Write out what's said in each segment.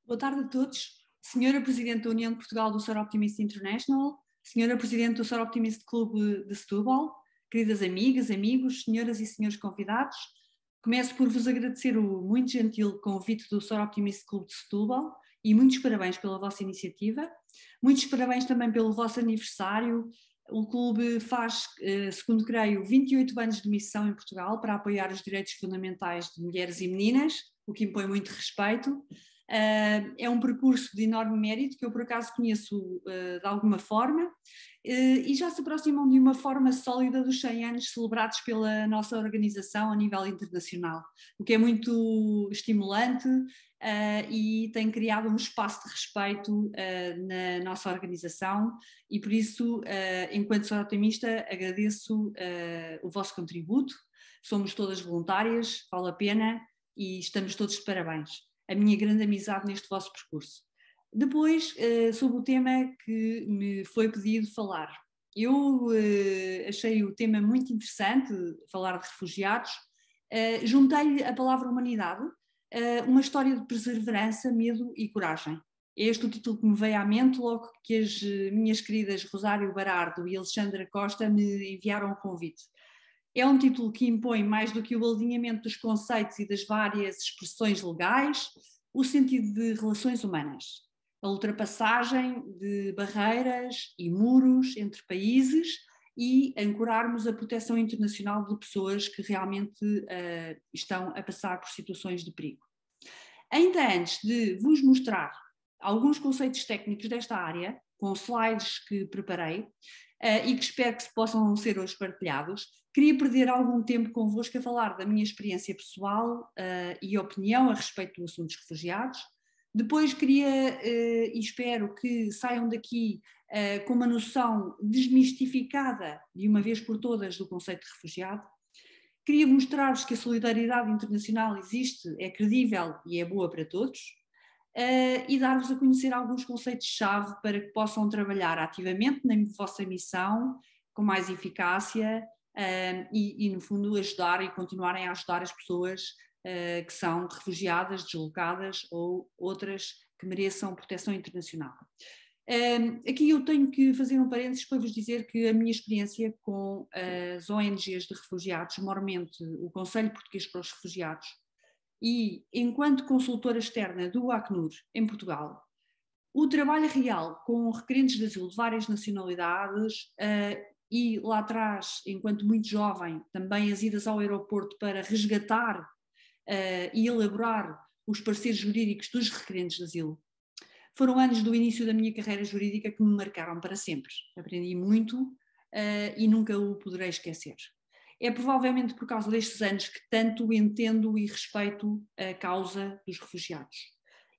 Boa tarde a todos. Senhora Presidente da União de Portugal do Sor Optimist International, Senhora Presidente do Sor Optimist Clube de Setúbal, queridas amigas, amigos, senhoras e senhores convidados, começo por vos agradecer o muito gentil convite do Sor Optimist Clube de Setúbal e muitos parabéns pela vossa iniciativa. Muitos parabéns também pelo vosso aniversário. O clube faz, segundo creio, 28 anos de missão em Portugal para apoiar os direitos fundamentais de mulheres e meninas, o que impõe muito respeito. É um percurso de enorme mérito que eu por acaso conheço de alguma forma e já se aproximam de uma forma sólida dos 100 anos celebrados pela nossa organização a nível internacional, o que é muito estimulante e tem criado um espaço de respeito na nossa organização e por isso, enquanto sou otimista, agradeço o vosso contributo. Somos todas voluntárias, vale a pena e estamos todos de parabéns. A minha grande amizade neste vosso percurso. Depois, sobre o tema que me foi pedido falar. Eu achei o tema muito interessante, falar de refugiados. Juntei-lhe a palavra humanidade, uma história de perseverança, medo e coragem. É este o título que me veio à mente logo que as minhas queridas Rosário Barardo e Alexandra Costa me enviaram o convite. É um título que impõe, mais do que o alinhamento dos conceitos e das várias expressões legais, o sentido de relações humanas, a ultrapassagem de barreiras e muros entre países e ancorarmos a proteção internacional de pessoas que realmente estão a passar por situações de perigo. Ainda antes de vos mostrar alguns conceitos técnicos desta área, com slides que preparei, e que espero que possam ser hoje partilhados, queria perder algum tempo convosco a falar da minha experiência pessoal e opinião a respeito do assunto dos refugiados. Depois queria e espero que saiam daqui com uma noção desmistificada de uma vez por todas do conceito de refugiado. Queria mostrar-vos que a solidariedade internacional existe, é credível e é boa para todos. E dar-vos a conhecer alguns conceitos-chave para que possam trabalhar ativamente na vossa missão, com mais eficácia e, no fundo, ajudar e continuarem a ajudar as pessoas que são refugiadas, deslocadas ou outras que mereçam proteção internacional. Aqui eu tenho que fazer um parênteses para vos dizer que a minha experiência com as ONGs de refugiados, maiormente o Conselho Português para os Refugiados, e enquanto consultora externa do Acnur em Portugal, o trabalho real com requerentes de asilo de várias nacionalidades e lá atrás, enquanto muito jovem, também as idas ao aeroporto para resgatar e elaborar os pareceres jurídicos dos requerentes de asilo, foram anos do início da minha carreira jurídica que me marcaram para sempre. Aprendi muito e nunca o poderei esquecer. É provavelmente por causa destes anos que tanto entendo e respeito a causa dos refugiados.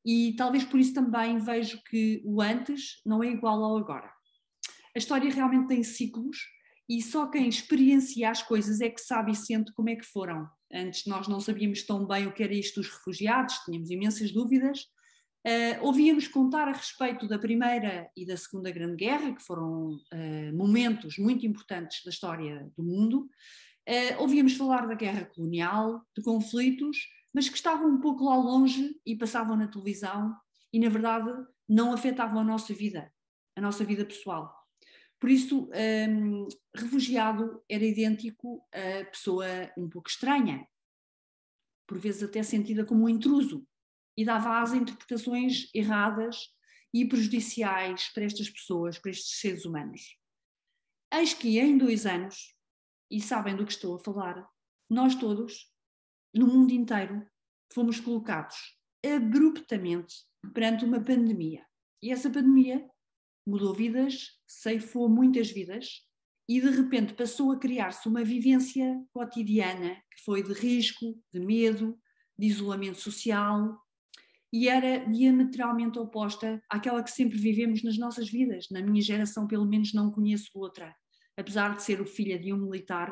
E talvez por isso também vejo que o antes não é igual ao agora. A história realmente tem ciclos e só quem experiencia as coisas é que sabe e sente como é que foram. Antes nós não sabíamos tão bem o que era isto dos refugiados, tínhamos imensas dúvidas. Ouvíamos contar a respeito da Primeira e da Segunda Grande Guerra, que foram momentos muito importantes da história do mundo. Ouvíamos falar da guerra colonial, de conflitos, mas que estavam um pouco lá longe e passavam na televisão e, na verdade, não afetavam a nossa vida pessoal. Por isso, refugiado era idêntico a pessoa um pouco estranha, por vezes até sentida como um intruso, e dava às interpretações erradas e prejudiciais para estas pessoas, para estes seres humanos. Eis que em 2 anos, e sabem do que estou a falar, nós todos, no mundo inteiro, fomos colocados abruptamente perante uma pandemia. E essa pandemia mudou vidas, ceifou muitas vidas e de repente passou a criar-se uma vivência cotidiana que foi de risco, de medo, de isolamento social e era diametralmente oposta àquela que sempre vivemos nas nossas vidas. Na minha geração, pelo menos, não conheço outra. Apesar de ser o filho de um militar,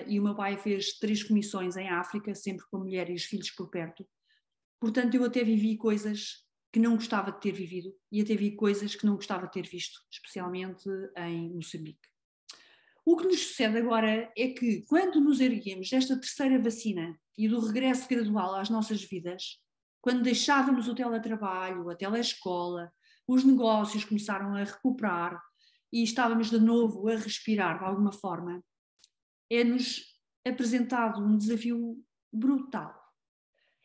e o meu pai fez 3 comissões em África, sempre com a mulher e os filhos por perto. Portanto, eu até vivi coisas que não gostava de ter vivido e até vi coisas que não gostava de ter visto, especialmente em Moçambique. O que nos sucede agora é que, quando nos erguemos desta terceira vacina e do regresso gradual às nossas vidas, quando deixávamos o teletrabalho, a telescola, os negócios começaram a recuperar e estávamos de novo a respirar de alguma forma, é-nos apresentado um desafio brutal.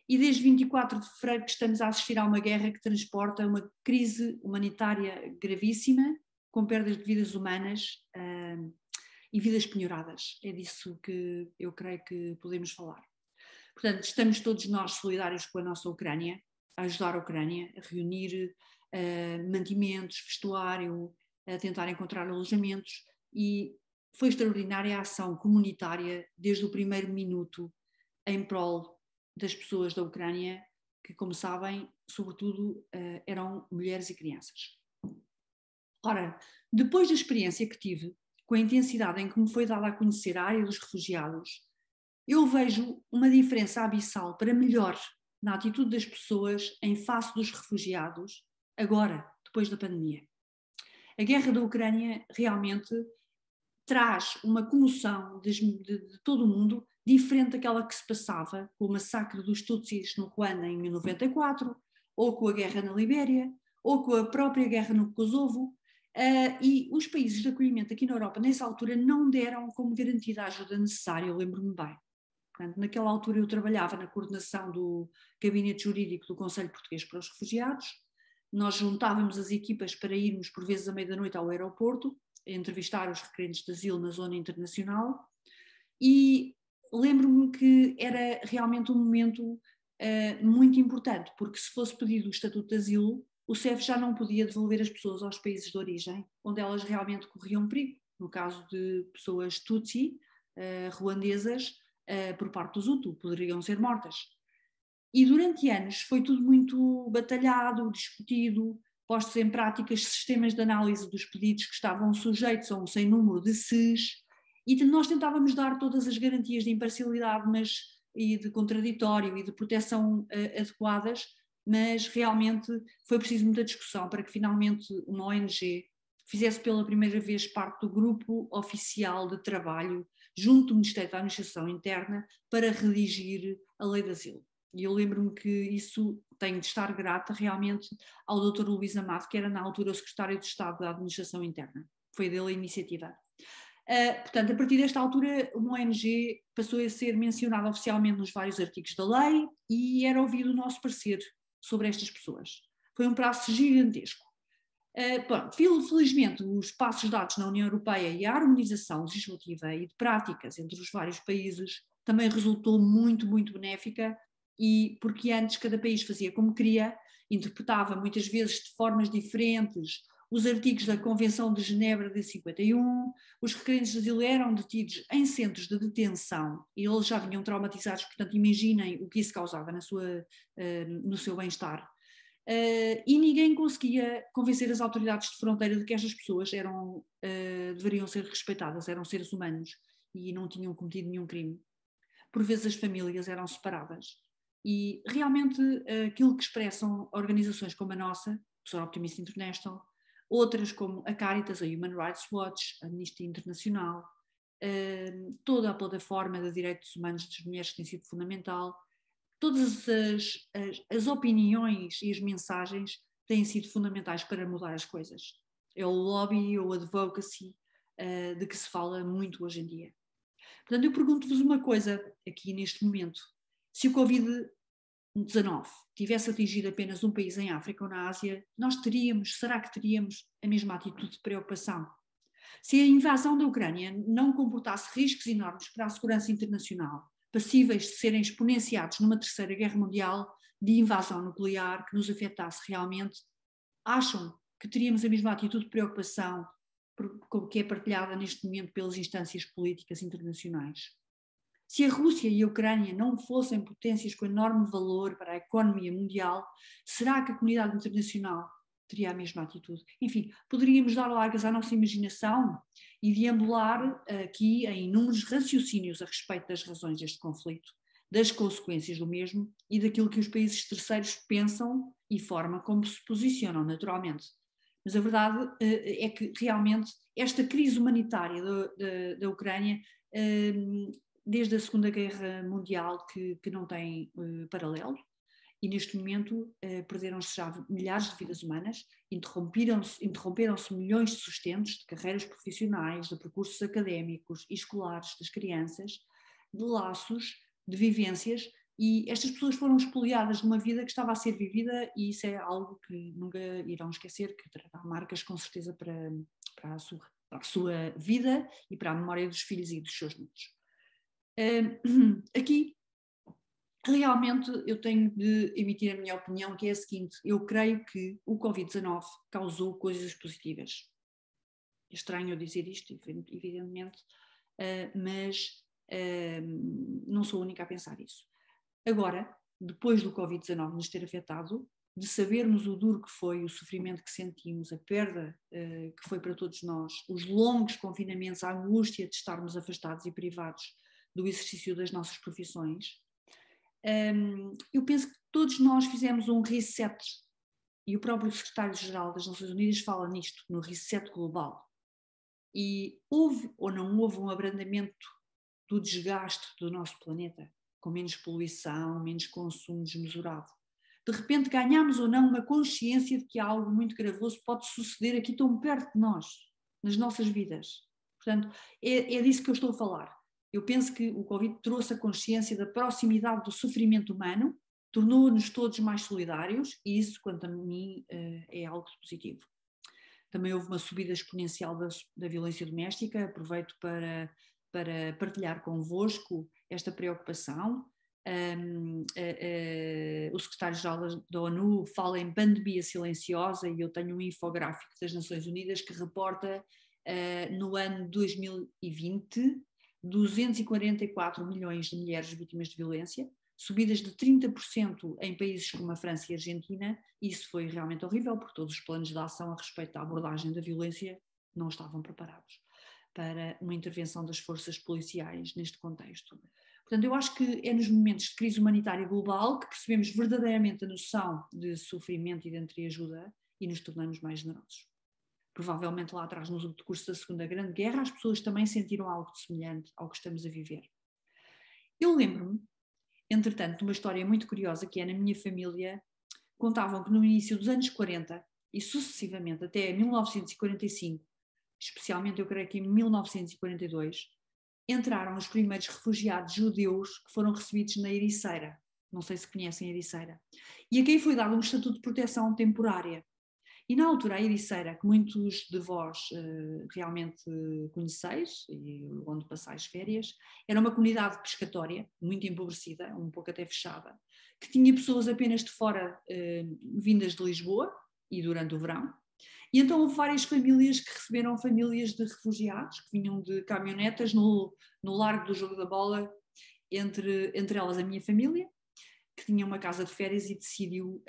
E desde 24 de fevereiro que estamos a assistir a uma guerra que transporta uma crise humanitária gravíssima, com perdas de vidas humanas e vidas penhoradas. É disso que eu creio que podemos falar. Portanto, estamos todos nós solidários com a nossa Ucrânia, a ajudar a Ucrânia, a reunir mantimentos, vestuário, a tentar encontrar alojamentos, e foi extraordinária a ação comunitária desde o primeiro minuto em prol das pessoas da Ucrânia, que, como sabem, sobretudo eram mulheres e crianças. Ora, depois da experiência que tive, com a intensidade em que me foi dada a conhecer a área dos refugiados, eu vejo uma diferença abissal para melhor na atitude das pessoas em face dos refugiados, agora, depois da pandemia. A guerra da Ucrânia realmente traz uma comoção de todo o mundo, diferente daquela que se passava com o massacre dos Tutsis no Ruanda em 1994, ou com a guerra na Libéria, ou com a própria guerra no Kosovo, e os países de acolhimento aqui na Europa, nessa altura, não deram como garantida a ajuda necessária, eu lembro-me bem. Portanto, naquela altura eu trabalhava na coordenação do gabinete jurídico do Conselho Português para os Refugiados. Nós juntávamos as equipas para irmos por vezes à meia-da-noite ao aeroporto, a entrevistar os requerentes de asilo na zona internacional, e lembro-me que era realmente um momento muito importante, porque se fosse pedido o estatuto de asilo, o CEF já não podia devolver as pessoas aos países de origem, onde elas realmente corriam perigo. No caso de pessoas Tutsi, ruandesas, por parte dos Hutu, poderiam ser mortas. E durante anos foi tudo muito batalhado, discutido, postos em práticas sistemas de análise dos pedidos que estavam sujeitos a um sem número de ses, e nós tentávamos dar todas as garantias de imparcialidade e de contraditório e de proteção adequadas, mas realmente foi preciso muita discussão para que finalmente uma ONG fizesse pela primeira vez parte do grupo oficial de trabalho junto do Ministério da Administração Interna para redigir a lei de asilo. E eu lembro-me que isso tenho de estar grata realmente ao Dr. Luís Amado, que era na altura o Secretário de Estado da Administração Interna. Foi dele a iniciativa. Portanto, a partir desta altura, uma ONG passou a ser mencionada oficialmente nos vários artigos da lei e era ouvido o nosso parecer sobre estas pessoas. Foi um prazo gigantesco. Felizmente, os passos dados na União Europeia e a harmonização legislativa e de práticas entre os vários países também resultou muito, muito benéfica, e porque antes cada país fazia como queria, interpretava muitas vezes de formas diferentes os artigos da Convenção de Genebra de 51, os requerentes de asilo eram detidos em centros de detenção e eles já vinham traumatizados, portanto imaginem o que isso causava no seu bem-estar. E ninguém conseguia convencer as autoridades de fronteira de que estas pessoas deveriam ser respeitadas, eram seres humanos e não tinham cometido nenhum crime. Por vezes as famílias eram separadas. E realmente aquilo que expressam organizações como a nossa, o Sor Optimist International, outras como a Caritas, a Human Rights Watch, a Amnistia Internacional, toda a plataforma de direitos humanos das mulheres que tem sido fundamental, todas as opiniões e as mensagens têm sido fundamentais para mudar as coisas. É o lobby ou advocacy de que se fala muito hoje em dia. Portanto, eu pergunto-vos uma coisa aqui neste momento. Se o Covid-19 tivesse atingido apenas um país em África ou na Ásia, será que teríamos a mesma atitude de preocupação? Se a invasão da Ucrânia não comportasse riscos enormes para a segurança internacional, passíveis de serem exponenciados numa terceira guerra mundial de invasão nuclear que nos afetasse realmente, acham que teríamos a mesma atitude de preocupação que é partilhada neste momento pelas instâncias políticas internacionais? Se a Rússia e a Ucrânia não fossem potências com enorme valor para a economia mundial, será que a comunidade internacional teria a mesma atitude? Enfim, poderíamos dar largas à nossa imaginação e deambular aqui em inúmeros raciocínios a respeito das razões deste conflito, das consequências do mesmo e daquilo que os países terceiros pensam e forma como se posicionam naturalmente. Mas a verdade é que realmente esta crise humanitária da Ucrânia, desde a Segunda Guerra Mundial, que não tem paralelo, e neste momento perderam-se já milhares de vidas humanas, interromperam-se milhões de sustentos de carreiras profissionais, de percursos académicos e escolares das crianças, de laços, de vivências, e estas pessoas foram expoliadas de uma vida que estava a ser vivida, e isso é algo que nunca irão esquecer, que terá marcas com certeza para a sua vida e para a memória dos filhos e dos seus netos. Aqui realmente eu tenho de emitir a minha opinião, que é a seguinte: eu creio que o Covid-19 causou coisas positivas. É estranho eu dizer isto, evidentemente, mas não sou a única a pensar isso. Agora, depois do Covid-19 nos ter afetado, de sabermos o duro que foi, o sofrimento que sentimos, a perda que foi para todos nós, os longos confinamentos, a angústia de estarmos afastados e privados do exercício das nossas profissões, eu penso que todos nós fizemos um reset, e o próprio secretário-geral das Nações Unidas fala nisto, no reset global. E houve ou não houve um abrandamento do desgaste do nosso planeta, com menos poluição, menos consumo desmesurado. De repente ganhamos ou não uma consciência de que algo muito gravoso pode suceder aqui tão perto de nós, nas nossas vidas. Portanto, é disso que eu estou a falar. Eu penso que o Covid trouxe a consciência da proximidade do sofrimento humano, tornou-nos todos mais solidários, e isso, quanto a mim, é algo positivo. Também houve uma subida exponencial da violência doméstica. Aproveito para partilhar convosco esta preocupação. O secretário-geral da ONU fala em pandemia silenciosa, e eu tenho um infográfico das Nações Unidas que reporta no ano 2020 244 milhões de mulheres vítimas de violência, subidas de 30% em países como a França e a Argentina, e isso foi realmente horrível, porque todos os planos de ação a respeito da abordagem da violência não estavam preparados para uma intervenção das forças policiais neste contexto. Portanto, eu acho que é nos momentos de crise humanitária global que percebemos verdadeiramente a noção de sofrimento e de entreajuda e nos tornamos mais generosos. Provavelmente lá atrás, no decurso da Segunda Grande Guerra, as pessoas também sentiram algo semelhante ao que estamos a viver. Eu lembro-me, entretanto, de uma história muito curiosa que é na minha família. Contavam que no início dos anos 40 e sucessivamente até 1945, especialmente eu creio que em 1942, entraram os primeiros refugiados judeus que foram recebidos na Ericeira. Não sei se conhecem a Ericeira. E a quem foi dado um estatuto de proteção temporária. E na altura a Ericeira, que muitos de vós realmente conheceis, e onde passais férias, era uma comunidade pescatória, muito empobrecida, um pouco até fechada, que tinha pessoas apenas de fora, vindas de Lisboa, e durante o verão. E então houve várias famílias que receberam famílias de refugiados, que vinham de caminhonetas no Largo do Jogo da Bola, entre elas a minha família, que tinha uma casa de férias e decidiu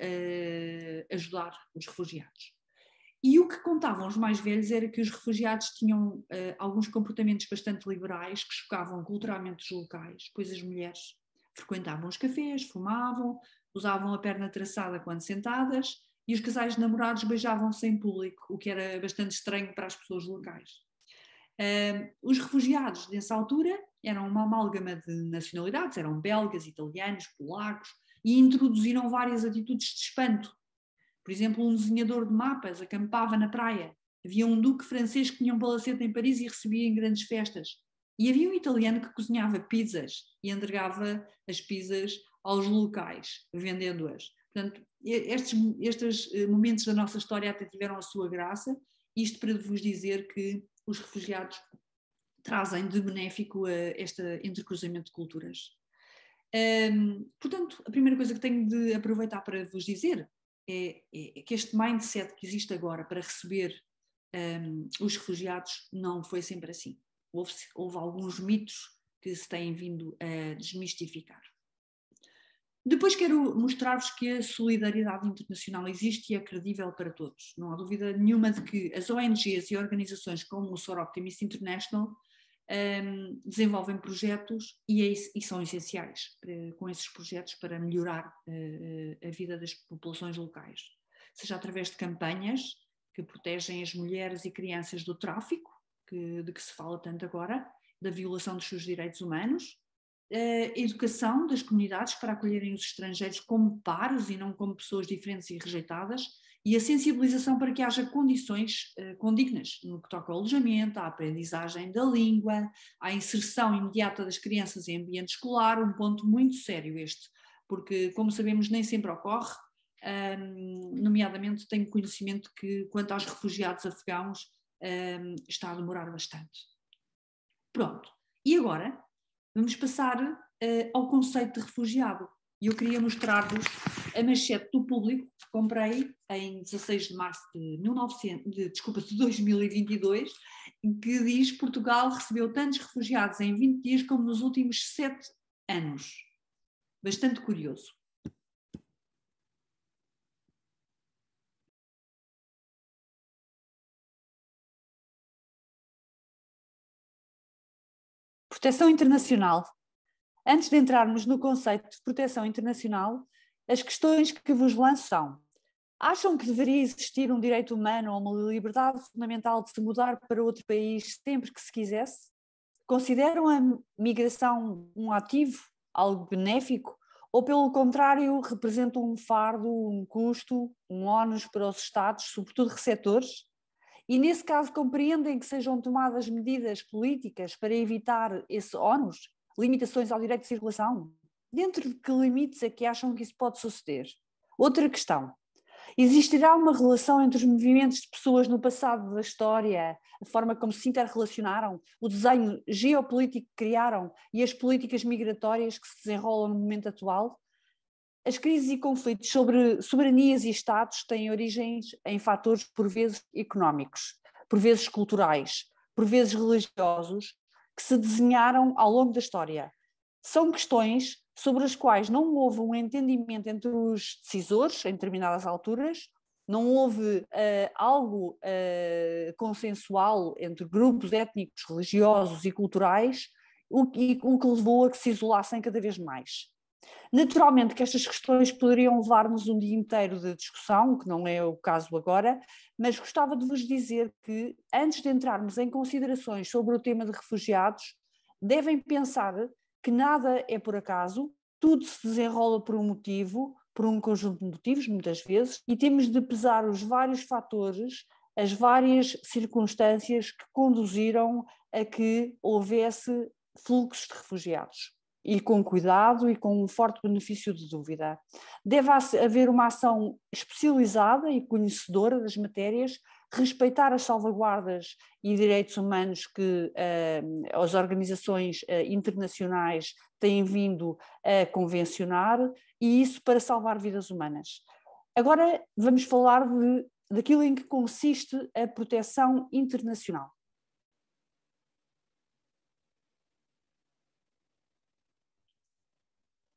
ajudar os refugiados. E o que contavam os mais velhos era que os refugiados tinham alguns comportamentos bastante liberais, que chocavam culturalmente os locais, pois as mulheres frequentavam os cafés, fumavam, usavam a perna traçada quando sentadas, e os casais de namorados beijavam-se em público, o que era bastante estranho para as pessoas locais. Os refugiados nessa altura eram uma amálgama de nacionalidades, eram belgas, italianos, polacos, e introduziram várias atitudes de espanto. Por exemplo, um desenhador de mapas acampava na praia, havia um duque francês que tinha um palacete em Paris e recebia em grandes festas, e havia um italiano que cozinhava pizzas e entregava as pizzas aos locais, vendendo-as. Portanto, estes momentos da nossa história até tiveram a sua graça, isto para vos dizer que os refugiados trazem de benéfico este entrecruzamento de culturas. Portanto, a primeira coisa que tenho de aproveitar para vos dizer é que este mindset que existe agora para receber os refugiados não foi sempre assim. Houve alguns mitos que se têm vindo a desmistificar. Depois quero mostrar-vos que a solidariedade internacional existe e é credível para todos. Não há dúvida nenhuma de que as ONGs e organizações como o SOR Optimist International desenvolvem projetos e são essenciais com esses projetos para melhorar a vida das populações locais. Seja através de campanhas que protegem as mulheres e crianças do tráfico, de que se fala tanto agora, da violação dos seus direitos humanos, a educação das comunidades para acolherem os estrangeiros como pares e não como pessoas diferentes e rejeitadas, e a sensibilização para que haja condições condignas no que toca ao alojamento, à aprendizagem da língua, à inserção imediata das crianças em ambiente escolar, um ponto muito sério este, porque, como sabemos, nem sempre ocorre, nomeadamente tenho conhecimento que, quanto aos refugiados afegãos, está a demorar bastante. Pronto, e agora vamos passar ao conceito de refugiado. E eu queria mostrar-vos a manchete do Público que comprei em 16 de março de 2022, em que diz: Portugal recebeu tantos refugiados em 20 dias como nos últimos 7 anos. Bastante curioso. Proteção internacional. Antes de entrarmos no conceito de proteção internacional, as questões que vos lanço são: acham que deveria existir um direito humano ou uma liberdade fundamental de se mudar para outro país sempre que se quisesse? Consideram a migração um ativo, algo benéfico? Ou, pelo contrário, representa um fardo, um custo, um ónus para os Estados, sobretudo receptores? E, nesse caso, compreendem que sejam tomadas medidas políticas para evitar esse ónus? Limitações ao direito de circulação? Dentro de que limites é que acham que isso pode suceder? Outra questão: existirá uma relação entre os movimentos de pessoas no passado da história, a forma como se interrelacionaram, o desenho geopolítico que criaram e as políticas migratórias que se desenrolam no momento atual? As crises e conflitos sobre soberanias e Estados têm origens em fatores por vezes económicos, por vezes culturais, por vezes religiosos, que se desenharam ao longo da história. São questões sobre as quais não houve um entendimento entre os decisores em determinadas alturas, não houve algo consensual entre grupos étnicos, religiosos e culturais, o que levou a que se isolassem cada vez mais. Naturalmente que estas questões poderiam levar-nos um dia inteiro de discussão, o que não é o caso agora, mas gostava de vos dizer que, antes de entrarmos em considerações sobre o tema de refugiados, devem pensar que nada é por acaso, tudo se desenrola por um motivo, por um conjunto de motivos, muitas vezes, e temos de pesar os vários fatores, as várias circunstâncias que conduziram a que houvesse fluxos de refugiados. E com cuidado e com um forte benefício de dúvida. Deve haver uma ação especializada e conhecedora das matérias, respeitar as salvaguardas e direitos humanos que as organizações internacionais têm vindo a convencionar, e isso para salvar vidas humanas. Agora vamos falar daquilo em que consiste a proteção internacional.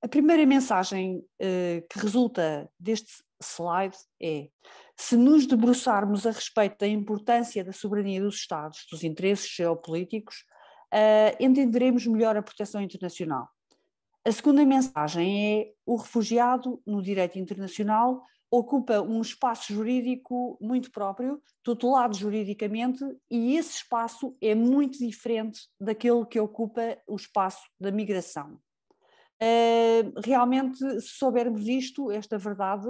A primeira mensagem que resulta deste slide é: se nos debruçarmos a respeito da importância da soberania dos Estados, dos interesses geopolíticos, entenderemos melhor a proteção internacional. A segunda mensagem é: o refugiado no direito internacional ocupa um espaço jurídico muito próprio, tutelado juridicamente, e esse espaço é muito diferente daquele que ocupa o espaço da migração. Realmente, se soubermos isto, esta verdade,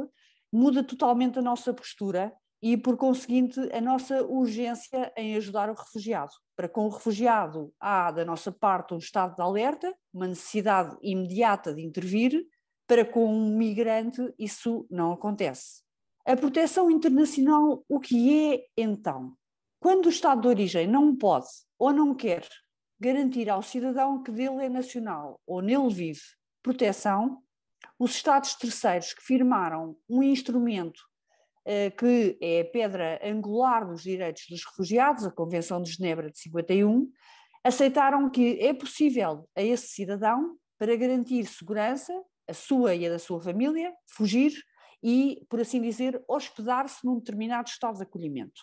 muda totalmente a nossa postura e, por conseguinte, a nossa urgência em ajudar o refugiado. Para com o refugiado há, da nossa parte, um estado de alerta, uma necessidade imediata de intervir. Para com um migrante isso não acontece. A proteção internacional, o que é então? Quando o Estado de origem não pode ou não quer garantir ao cidadão que dele é nacional ou nele vive proteção, os Estados terceiros que firmaram um instrumento que é a pedra angular dos direitos dos refugiados, a Convenção de Genebra de 51, aceitaram que é possível a esse cidadão, para garantir segurança, a sua e a da sua família, fugir e, por assim dizer, hospedar-se num determinado estado de acolhimento.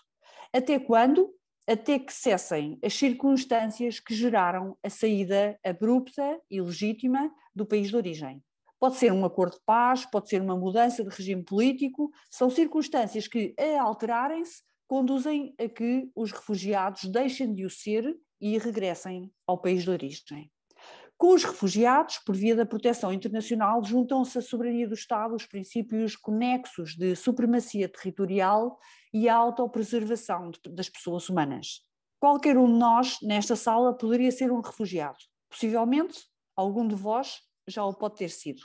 Até quando? Até que cessem as circunstâncias que geraram a saída abrupta e legítima do país de origem. Pode ser um acordo de paz, pode ser uma mudança de regime político, são circunstâncias que, a alterarem-se, conduzem a que os refugiados deixem de o ser e regressem ao país de origem. Com os refugiados, por via da proteção internacional, juntam-se a soberania do Estado, os princípios conexos de supremacia territorial e a autopreservação das pessoas humanas. Qualquer um de nós, nesta sala, poderia ser um refugiado. Possivelmente, algum de vós já o pode ter sido.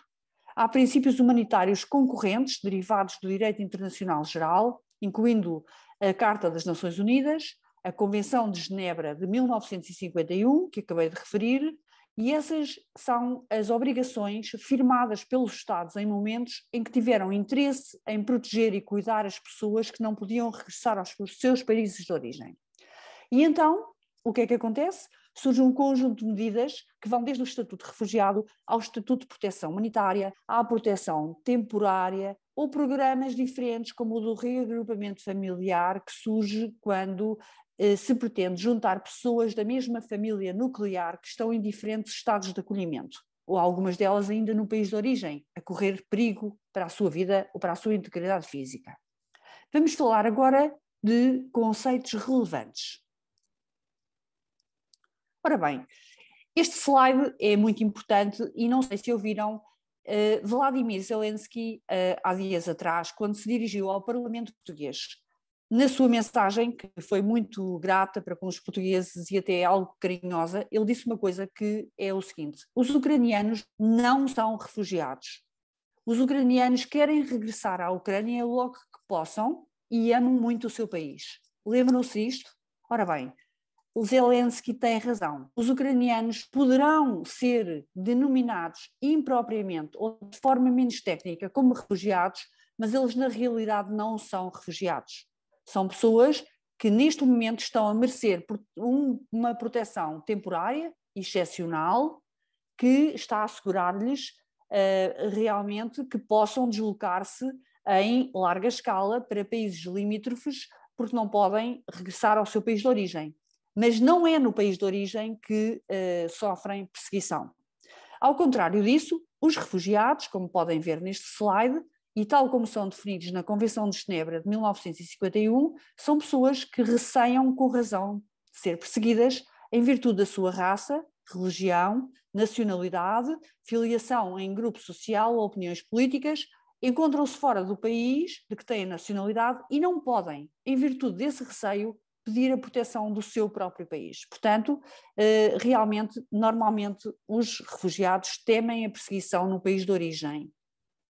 Há princípios humanitários concorrentes, derivados do direito internacional geral, incluindo a Carta das Nações Unidas, a Convenção de Genebra de 1951, que acabei de referir, e essas são as obrigações firmadas pelos Estados em momentos em que tiveram interesse em proteger e cuidar as pessoas que não podiam regressar aos seus países de origem. E então, o que é que acontece? Surge um conjunto de medidas que vão desde o Estatuto de Refugiado ao Estatuto de Proteção Humanitária, à proteção temporária, ou programas diferentes como o do reagrupamento familiar, que surge quando se pretende juntar pessoas da mesma família nuclear que estão em diferentes estados de acolhimento, ou algumas delas ainda no país de origem, a correr perigo para a sua vida ou para a sua integridade física. Vamos falar agora de conceitos relevantes. Ora bem, este slide é muito importante e não sei se ouviram Vladimir Zelensky, há dias atrás, quando se dirigiu ao Parlamento Português, na sua mensagem, que foi muito grata para com os portugueses e até algo carinhosa, ele disse uma coisa que é o seguinte: os ucranianos não são refugiados. Os ucranianos querem regressar à Ucrânia logo que possam e amam muito o seu país. Lembram-se disto? Ora bem, o Zelensky tem razão. Os ucranianos poderão ser denominados impropriamente ou de forma menos técnica como refugiados, mas eles na realidade não são refugiados. São pessoas que neste momento estão a merecer uma proteção temporária, excepcional, que está a assegurar-lhes realmente que possam deslocar-se em larga escala para países limítrofes, porque não podem regressar ao seu país de origem. Mas não é no país de origem que sofrem perseguição. Ao contrário disso, os refugiados, como podem ver neste slide, e tal como são definidos na Convenção de Genebra de 1951, são pessoas que receiam com razão de ser perseguidas em virtude da sua raça, religião, nacionalidade, filiação em grupo social ou opiniões políticas, encontram-se fora do país de que têm nacionalidade e não podem, em virtude desse receio, pedir a proteção do seu próprio país. Portanto, realmente, normalmente, os refugiados temem a perseguição no país de origem,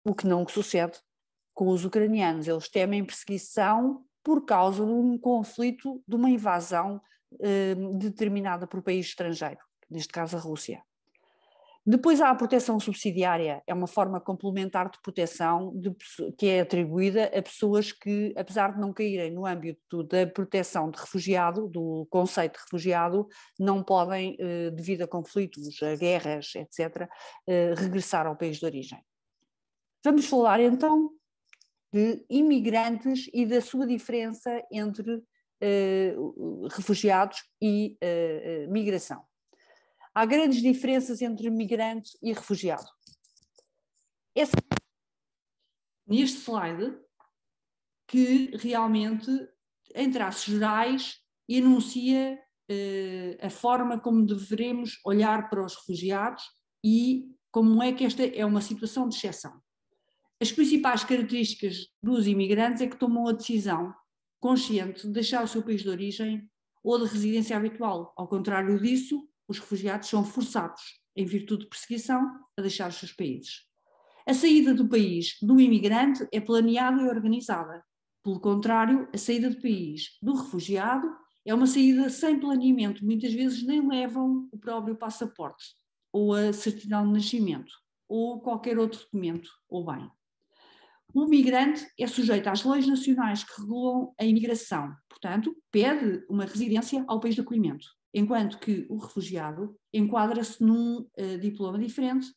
o que não sucede com os ucranianos. Eles temem perseguição por causa de um conflito, de uma invasão determinada por um país estrangeiro, neste caso a Rússia. Depois há a proteção subsidiária, é uma forma complementar de proteção que é atribuída a pessoas que, apesar de não caírem no âmbito da proteção de refugiado, do conceito de refugiado, não podem, devido a conflitos, a guerras, etc., regressar ao país de origem. Vamos falar então de imigrantes e da sua diferença entre refugiados e migração. Há grandes diferenças entre migrante e refugiado. Neste slide, que realmente, em traços gerais, enuncia a forma como devemos olhar para os refugiados e como é que esta é uma situação de exceção. As principais características dos imigrantes é que tomam a decisão consciente de deixar o seu país de origem ou de residência habitual. Ao contrário disso, os refugiados são forçados, em virtude de perseguição, a deixar os seus países. A saída do país do imigrante é planeada e organizada. Pelo contrário, a saída do país do refugiado é uma saída sem planeamento. Muitas vezes nem levam o próprio passaporte, ou a certidão de nascimento, ou qualquer outro documento ou bem. O migrante é sujeito às leis nacionais que regulam a imigração, portanto, pede uma residência ao país de acolhimento, enquanto que o refugiado enquadra-se num diploma diferente,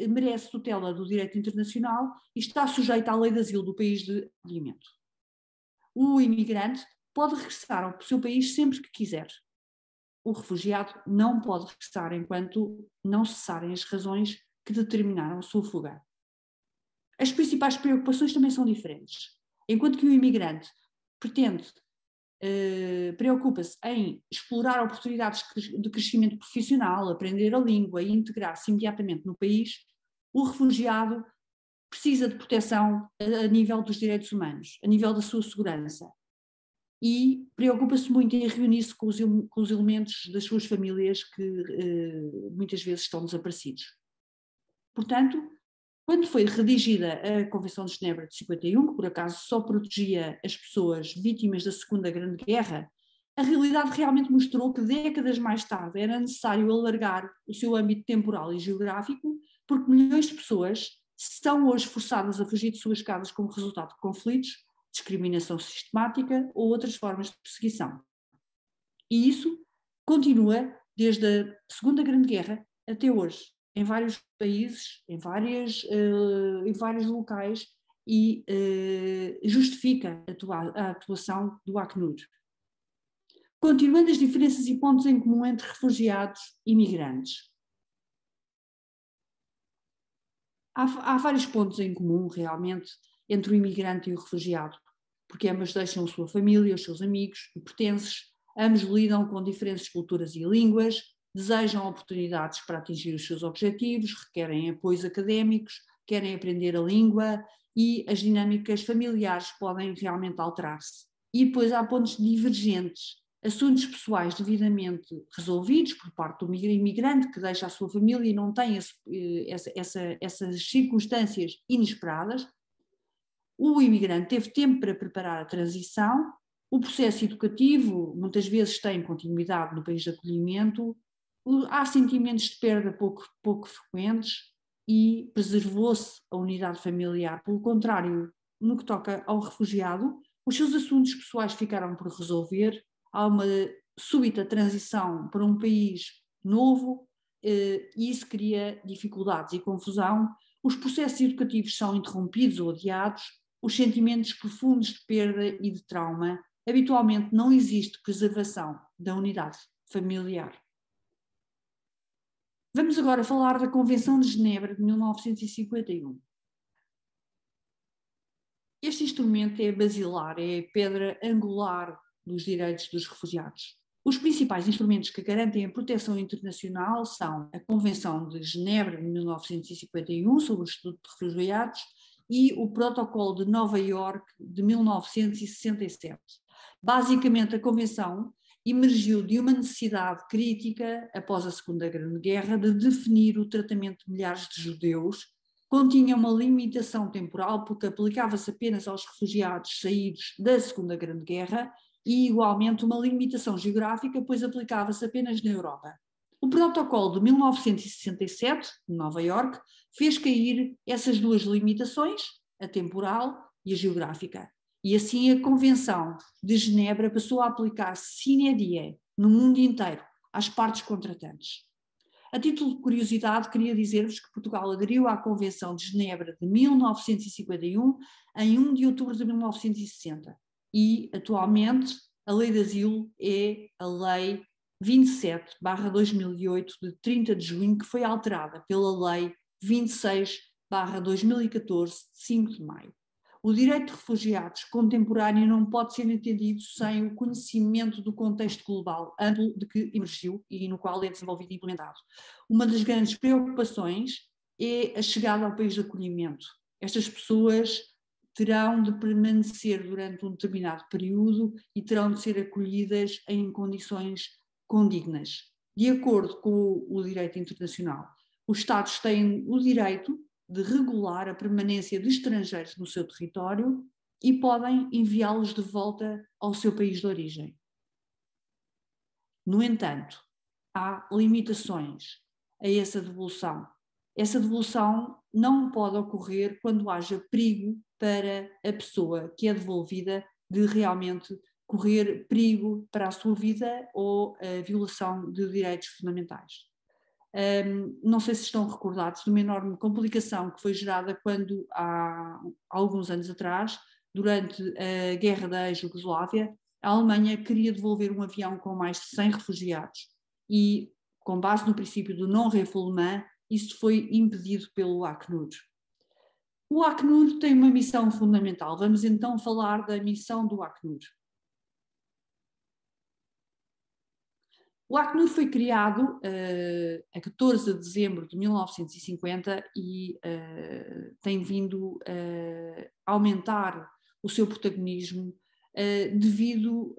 merece tutela do direito internacional e está sujeito à lei de asilo do país de acolhimento. O imigrante pode regressar ao seu país sempre que quiser. O refugiado não pode regressar enquanto não cessarem as razões que determinaram a sua fuga. As principais preocupações também são diferentes. Enquanto que o imigrante pretende preocupa-se em explorar oportunidades de crescimento profissional, aprender a língua e integrar-se imediatamente no país, o refugiado precisa de proteção a nível dos direitos humanos, a nível da sua segurança. E preocupa-se muito em reunir-se com os elementos das suas famílias que muitas vezes estão desaparecidos. Portanto, quando foi redigida a Convenção de Genebra de 51, que por acaso só protegia as pessoas vítimas da Segunda Grande Guerra, a realidade realmente mostrou que décadas mais tarde era necessário alargar o seu âmbito temporal e geográfico, porque milhões de pessoas são hoje forçadas a fugir de suas casas como resultado de conflitos, discriminação sistemática ou outras formas de perseguição. E isso continua desde a Segunda Grande Guerra até hoje, em vários países, em vários locais, e justifica a atuação do Acnur. Continuando as diferenças e pontos em comum entre refugiados e migrantes. Há vários pontos em comum, realmente, entre o imigrante e o refugiado, porque ambos deixam a sua família, os seus amigos e pertences, ambos lidam com diferentes culturas e línguas, desejam oportunidades para atingir os seus objetivos, requerem apoios académicos, querem aprender a língua e as dinâmicas familiares podem realmente alterar-se. E depois há pontos divergentes, assuntos pessoais devidamente resolvidos por parte do imigrante que deixa a sua família e não tem essas circunstâncias inesperadas. O imigrante teve tempo para preparar a transição, o processo educativo muitas vezes tem continuidade no país de acolhimento, há sentimentos de perda pouco frequentes e preservou-se a unidade familiar. Pelo contrário, no que toca ao refugiado, os seus assuntos pessoais ficaram por resolver, há uma súbita transição para um país novo e isso cria dificuldades e confusão, os processos educativos são interrompidos ou adiados, os sentimentos profundos de perda e de trauma, habitualmente não existe preservação da unidade familiar. Vamos agora falar da Convenção de Genebra de 1951. Este instrumento é basilar, é a pedra angular dos direitos dos refugiados. Os principais instrumentos que garantem a proteção internacional são a Convenção de Genebra de 1951 sobre o Estatuto de Refugiados e o Protocolo de Nova Iorque de 1967. Basicamente, a Convenção emergiu de uma necessidade crítica, após a Segunda Grande Guerra, de definir o tratamento de milhares de judeus. Continha uma limitação temporal, porque aplicava-se apenas aos refugiados saídos da Segunda Grande Guerra, e igualmente uma limitação geográfica, pois aplicava-se apenas na Europa. O protocolo de 1967, de Nova Iorque, fez cair essas duas limitações, a temporal e a geográfica. E assim a Convenção de Genebra passou a aplicar-se sine die no mundo inteiro às partes contratantes. A título de curiosidade, queria dizer-vos que Portugal aderiu à Convenção de Genebra de 1951 em 1 de outubro de 1960 e, atualmente, a Lei de Asilo é a Lei 27/2008 de 30 de junho, que foi alterada pela Lei 26/2014 de 5 de maio. O direito de refugiados contemporâneo não pode ser entendido sem o conhecimento do contexto global amplo de que emergiu e no qual é desenvolvido e implementado. Uma das grandes preocupações é a chegada ao país de acolhimento. Estas pessoas terão de permanecer durante um determinado período e terão de ser acolhidas em condições condignas. De acordo com o direito internacional, os Estados têm o direito de regular a permanência de estrangeiros no seu território e podem enviá-los de volta ao seu país de origem. No entanto, há limitações a essa devolução. Essa devolução não pode ocorrer quando haja perigo para a pessoa que é devolvida de realmente correr perigo para a sua vida ou a violação de direitos fundamentais. Não sei se estão recordados de uma enorme complicação que foi gerada quando, há alguns anos atrás, durante a guerra da ex-Jugoslávia, a Alemanha queria devolver um avião com mais de 100 refugiados e, com base no princípio do non-refoulement, isso foi impedido pelo Acnur. O Acnur tem uma missão fundamental. Vamos então falar da missão do Acnur. O Acnur foi criado a 14 de dezembro de 1950 e tem vindo a aumentar o seu protagonismo devido,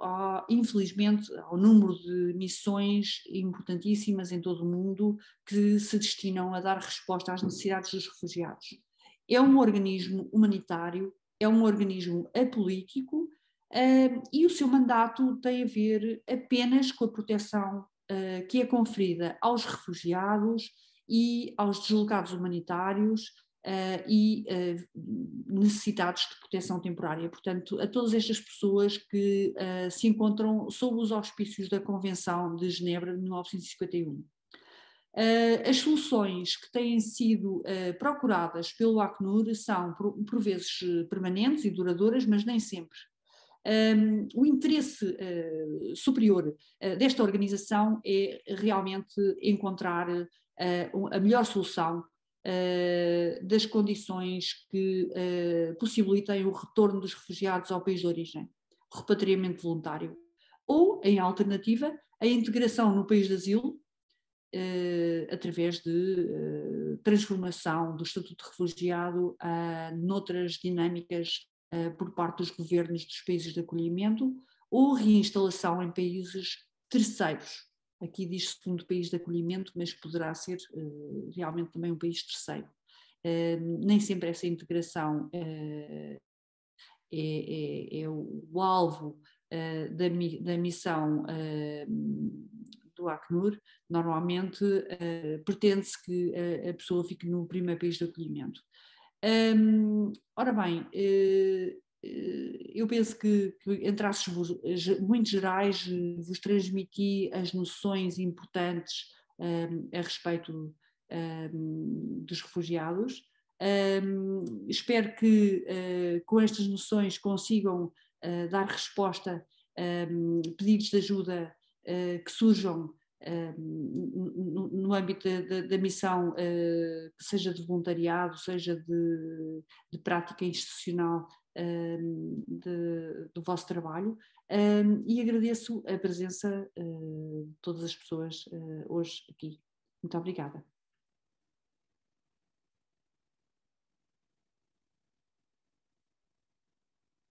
infelizmente, ao número de missões importantíssimas em todo o mundo que se destinam a dar resposta às necessidades dos refugiados. É um organismo humanitário, é um organismo apolítico, e o seu mandato tem a ver apenas com a proteção que é conferida aos refugiados e aos deslocados humanitários e necessitados de proteção temporária. Portanto, a todas estas pessoas que se encontram sob os auspícios da Convenção de Genebra de 1951. As soluções que têm sido procuradas pelo Acnur são, por vezes, permanentes e duradouras, mas nem sempre. O interesse superior desta organização é realmente encontrar a melhor solução das condições que possibilitem o retorno dos refugiados ao país de origem, o repatriamento voluntário, ou, em alternativa, a integração no país de asilo, através de transformação do estatuto de refugiado noutras dinâmicas por parte dos governos dos países de acolhimento ou reinstalação em países terceiros. Aqui diz segundo país de acolhimento, mas poderá ser realmente também um país terceiro. Nem sempre essa integração é o alvo da missão do Acnur. Normalmente pretende-se que a pessoa fique no primeiro país de acolhimento. Ora bem, eu penso que em traços muito gerais vos transmiti as noções importantes a respeito dos refugiados. Espero que com estas noções consigam dar resposta a pedidos de ajuda que surjam no âmbito da missão, seja de voluntariado, seja de prática institucional do vosso trabalho, e agradeço a presença de todas as pessoas hoje aqui. Muito obrigada.